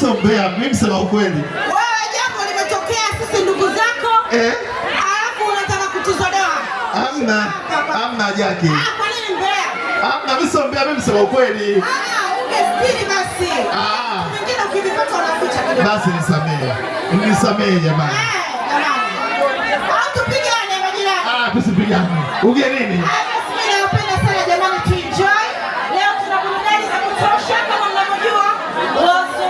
Sombea, mimi sema ukweli. Wewe jambo limetokea sisi ndugu zako. Alafu unataka kutuzodoa. Hamna Jackie. Kwa nini mbea? Hamna, mimi Sombea, mimi sema ukweli. Ungestiri basi. Mwingine ukivipata unaficha kidogo. Basi nisamehe jamani. Au tupigane majirani? Tusipigane. Uge nini? Mimi napenda sana jamani tuenjoy. Leo tuna burudani za kutosha kama mnavyojua. Wozu,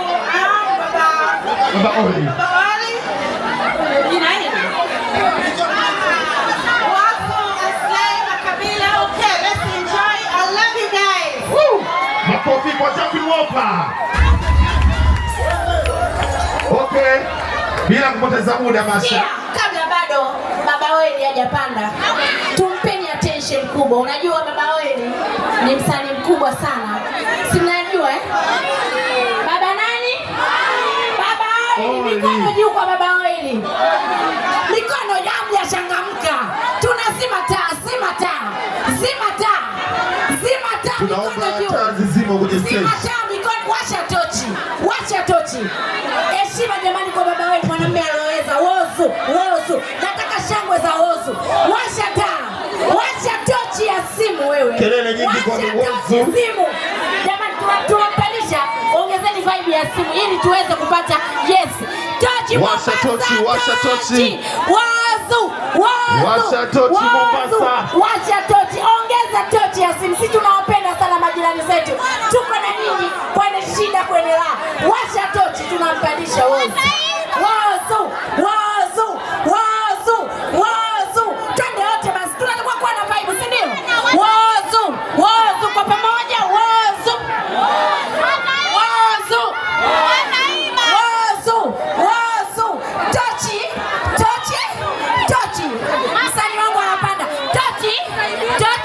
Baba Oli. Jina hili. Wozu, Aslay, Makabila. Okay, let's enjoy. I love you guys. Makofi kwa Jackie Wolper. Okay. Bila kupoteza muda Masha. Kabla bado Baba Oli hajapanda, tumpeni attention kubwa. Unajua Baba Oli ni msanii mkubwa sana. Si mnajua Baba nani? Baba Oli. Mikono juu kwa Baba Oli. Mikono yangu yachangamka. Tunazima taa, zima taa. Zima taa. Zima taa. Tunaomba taa zizima kwenye stage. Zima taa, mikono, washa tochi. Washa tochi. Heshima jamani kwa Baba Oli, mwanamume aloweza. Wozu. Nataka shangwe za Wozu. Washa taa. Washa tochi ya simu wewe. Kelele nyingi kwa Wozu. Simu. Jamani tunampandisha. Ongezeni vibe ya simu ili tuweze kupata tochi. Washa tochi. Wozu. Washa tochi Mombasa. Washa tochi. Ongeza tochi ya simu. Sisi tunawapenda sana majirani zetu. Tuko na nyinyi kwenye shida, kwenye raha. Washa tochi, tunampandisha Wozu. Twende wote basi. Tunatakiwa kuwa na vibe, si ndio? Wozu kwa pamoja. Wozu. Tochi. Msanii wangu anapanda. Tochi.